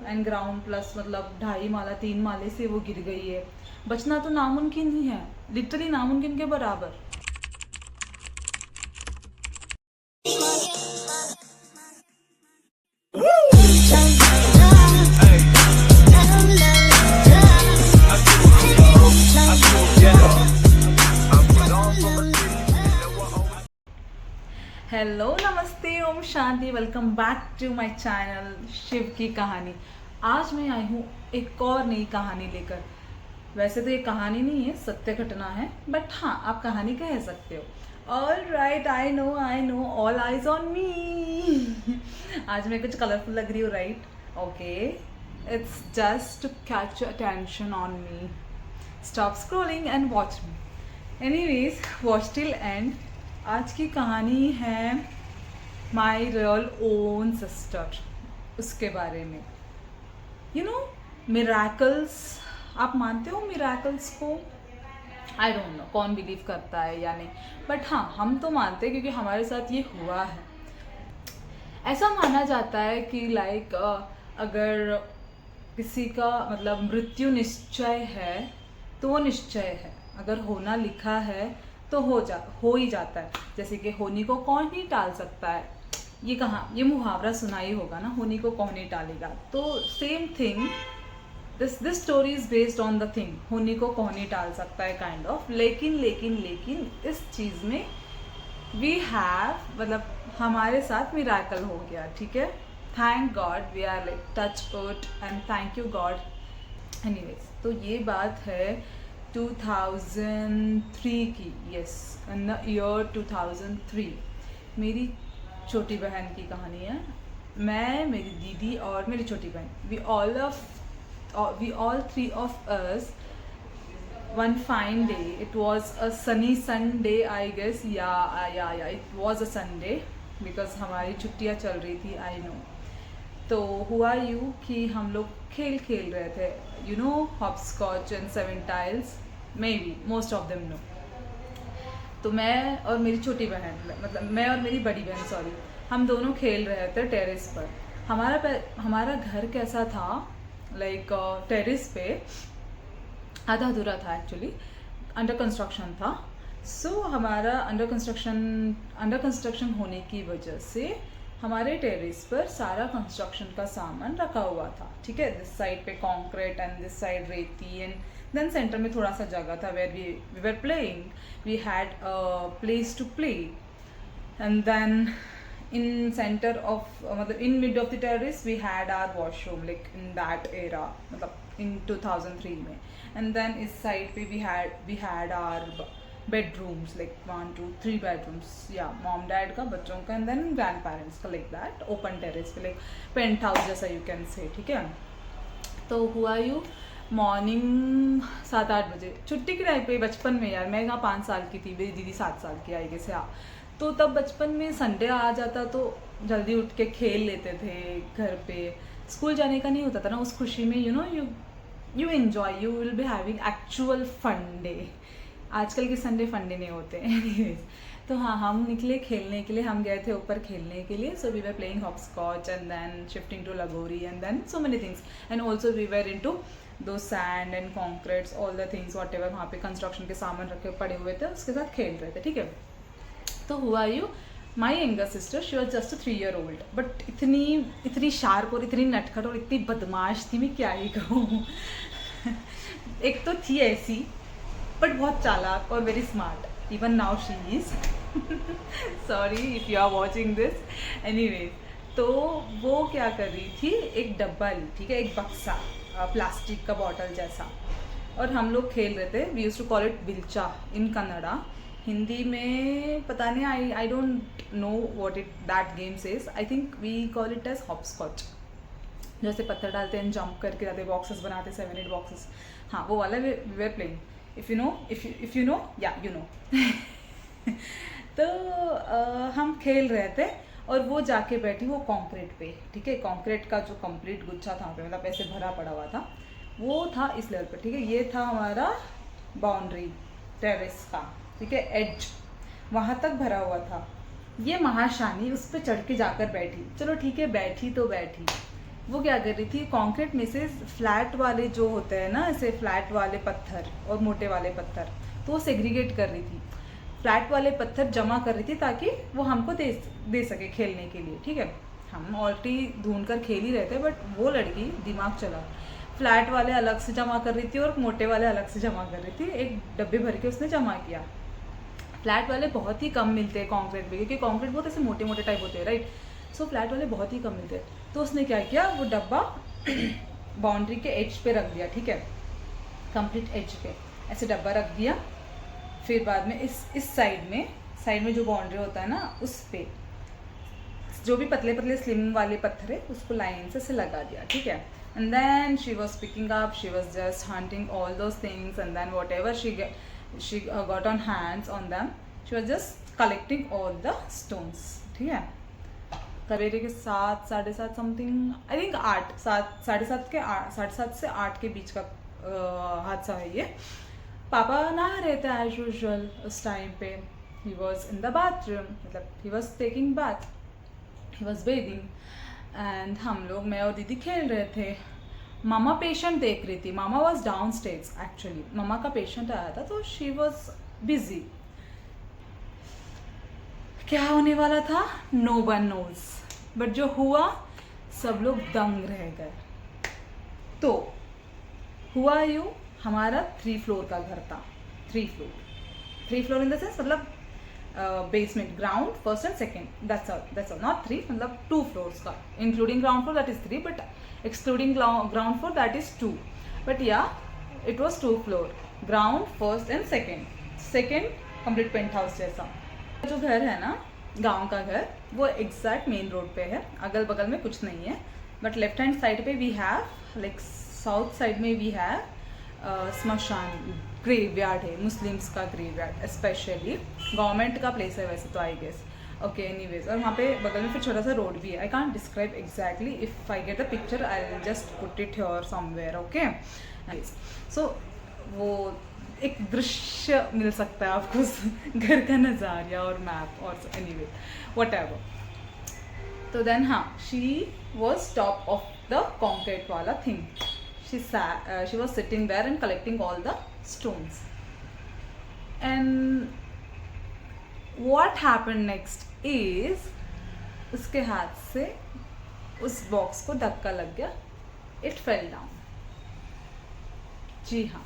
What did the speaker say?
And ground plus मतलब 2.5 माला 3 माले से वो गिर गई है। बचना तो नामुमकिन ही है, लिटरली नामुमकिन के बराबर। हेलो, नमस्ते, Om Shanti, welcome back to my channel Shiv की कहानी। आज मैं आई हूँ एक और नई कहानी लेकर। वैसे तो ये कहानी नहीं है, सत्य घटना है, बट हाँ आप कहानी कह सकते हो। All right, I know, all eyes on me. आज मैं कुछ कलरफुल लग रही हूँ, right? Okay, it's just to catch attention on me. Stop scrolling and watch me. Anyways, watch till end. आज की कहानी है माई रियल ओन सिस्टर, उसके बारे में। यू नो, मिराकल्स, आप मानते हो मिराकल्स को? आई डोंट नो कौन बिलीव करता है या नहीं, बट हाँ हम तो मानते हैं क्योंकि हमारे साथ ये हुआ है। ऐसा माना जाता है कि लाइक अगर किसी का मतलब मृत्यु निश्चय है तो वो निश्चय है, अगर होना लिखा है तो हो ही जाता है। जैसे कि होनी को कौन ही टाल सकता है, ये मुहावरा सुना ही होगा ना, होनी को कौन ही टालेगा। तो same thing, this story is based on the thing, होनी को कौन ही टाल सकता है काइंड ऑफ। लेकिन इस चीज़ में वी हैव मतलब हमारे साथ मिराकल हो गया, ठीक है। Thank God, we are like touch wood and thank you God. Anyways, तो ये बात है 2003 की, यस, इन द ईयर 2003। मेरी छोटी बहन की कहानी है। मैं, मेरी दीदी और मेरी छोटी बहन, we all three of us, one fine day, it was a sunny Sunday I guess, yeah, it was a Sunday because हमारी छुट्टियाँ चल रही थी, I know। तो हुआ यूँ कि हम लोग खेल रहे थे, you know, hopscotch and 7 tiles, may be most of them know. तो मैं और मेरी छोटी बहन, मतलब मैं और मेरी बड़ी बहन, सॉरी, हम दोनों खेल रहे थे टेरेस पर। हमारा घर कैसा था, लाइक टेरेस पे आधा अधूरा था, एक्चुअली अंडर कंस्ट्रक्शन था। सो हमारा अंडर कंस्ट्रक्शन होने की वजह से हमारे टेरेस पर सारा कंस्ट्रक्शन का सामान रखा हुआ था, ठीक है। दिस साइड पे कंक्रीट एंड दिस साइड रेती, एंड देन सेंटर में थोड़ा सा जगह था where we were playing, we had a place to play. And then in centre of मतलब in mid of the terrace we had our washroom, like in that era, मतलब in 2003 में। And then इस side पे we had our bedrooms, like 1 2 3 bedrooms, yeah, mom dad का, बच्चों का, and then grandparents का, like that open terrace पे, like penthouse जैसा you can say, ठीक है। तो हुआ यूँ, मॉर्निंग 7-8 बजे छुट्टी के टाइम पे, बचपन में यार, मैं यहाँ 5 साल की थी, मेरी दीदी 7 साल की आई गेस, हाँ। तो तब बचपन में संडे आ जाता तो जल्दी उठ के खेल लेते थे घर पे, स्कूल जाने का नहीं होता था ना, उस खुशी में you know you enjoy, you will be having actual fun day. आजकल के संडे फंडे नहीं होते। एनीवेज, तो हाँ हम निकले खेलने के लिए, हम गए थे ऊपर खेलने के लिए। So we were playing hopscotch and then shifting to lagori and then so many things, and also we were into the sand and concretes, all the things whatever वहाँ पे कंस्ट्रक्शन के सामान रखे पड़े हुए थे, उसके साथ खेल रहे थे, ठीक है। तो हुआ यूँ, my younger sister, she was just 3 year old, but इतनी शार्प और इतनी नटखट और इतनी बदमाश थी, मैं क्या ही कहूँ। एक तो थी ऐसी, बट बहुत चालाक और very smart, even now she is. Sorry if you are watching this. Anyways, तो वो क्या कर रही थी, एक डब्बा ली, ठीक है, एक बक्सा, प्लास्टिक का बॉटल जैसा, और हम लोग खेल रहे थे। We use to call it bilcha in Kannada, Hindi में पता नहीं, I don't know what it that game says, I think we call it as hopscotch. जैसे पत्थर डालते हैं, जंप करके जाते, बॉक्सेस बनाते, 7-8 बॉक्सेस, हाँ वो वाला we were playing. If you know या यू नो। तो हम खेल रहे थे और वो जाके बैठी वो कंक्रीट पे, ठीक है। कंक्रीट का जो कंप्लीट गुच्छा था वहाँ पे, मतलब ऐसे भरा पड़ा हुआ था, वो था इस लेवल पे, ठीक है। ये था हमारा बाउंड्री टेरेस का, ठीक है, एज वहाँ तक भरा हुआ था। ये महाशानी उस पर चढ़ के जाकर बैठी, चलो ठीक है बैठी तो बैठी, वो क्या कर रही थी, कंक्रीट में से फ्लैट वाले जो होते हैं ना, ऐसे फ्लैट वाले पत्थर और मोटे वाले पत्थर, तो वो सेग्रीगेट कर रही थी। फ्लैट वाले पत्थर जमा कर रही थी ताकि वो हमको दे सके खेलने के लिए, ठीक है। हम ऑलरेडी ढूंढ कर खेल ही रहे थे, बट वो लड़की दिमाग चला, फ्लैट वाले अलग से जमा कर रही थी और मोटे वाले अलग से जमा कर रही थी। एक डब्बे भर के उसने जमा किया। फ्लैट वाले बहुत ही कम मिलते हैं कॉन्क्रीट में, क्योंकि कॉन्क्रीट बहुत ऐसे मोटे मोटे टाइप होते हैं, राइट। सो फ्लैट वाले बहुत ही कम मिलते हैं। तो उसने क्या किया, वो डब्बा बाउंड्री के एज पे रख दिया, ठीक है, कंप्लीट एज पे ऐसे डब्बा रख दिया। फिर बाद में इस साइड में जो बाउंड्री होता है ना, उस पे जो भी पतले पतले स्लिम वाले पत्थर है उसको लाइन से लगा दिया, ठीक है। And then she was picking up, she was just hunting all those things, and then whatever she got on hands on them, she was just collecting all the stones, ठीक है। सवेरे के 7 साढ़े 7 समथिंग, आई थिंक 8 साढ़े 7 से 8 के बीच का हादसा है ये। पापा नहा रहे थे एज यूजुअल उस टाइम पे। He was in the bathroom, मतलब he was taking bath, he was bathing, and हम लोग, मैं और दीदी खेल रहे थे। मामा पेशेंट देख रही थी। मामा वॉज डाउन स्टेज एक्चुअली, मामा का पेशेंट आया था, तो शी वॉज बिजी। क्या होने वाला था नो वन नोज, बट जो हुआ सब लोग दंग रह गए। तो हुआ यूँ, हमारा 3 फ्लोर का घर था, 3 फ्लोर इन द सेंस, मतलब basement, ground, first and second, that's all, not 3, मतलब 2 फ्लोर्स का, including ground floor that is 3, but excluding ground floor that is 2, but yeah it was 2 floor, ground, first and second complete penthouse जैसा। जो घर है ना, गांव का घर, वो एग्जैक्ट मेन रोड पे है, अगल बगल में कुछ नहीं है। बट लेफ्ट हैंड साइड पे we have, like South side में वी हैव स्मशान, ग्रेवयार्ड है, मुस्लिम्स का ग्रेवयार्ड, स्पेशली गवर्नमेंट का प्लेस है वैसे तो, आई गेस। ओके, एनीवेज, और वहाँ पे बगल में फिर छोटा सा रोड भी है। I can't describe exactly, if I get the picture I will just put it here somewhere, okay. So वो एक दृश्य मिल सकता है आपको उस घर का नज़ारिया और मैप और एनीवे व्हाटएवर। तो देन हाँ, she was top of the concrete वाला thing, she was sitting there and collecting all the stones. And what happened next is, उसके हाथ से उस बॉक्स को धक्का लग गया, इट फेल डाउन। जी हाँ,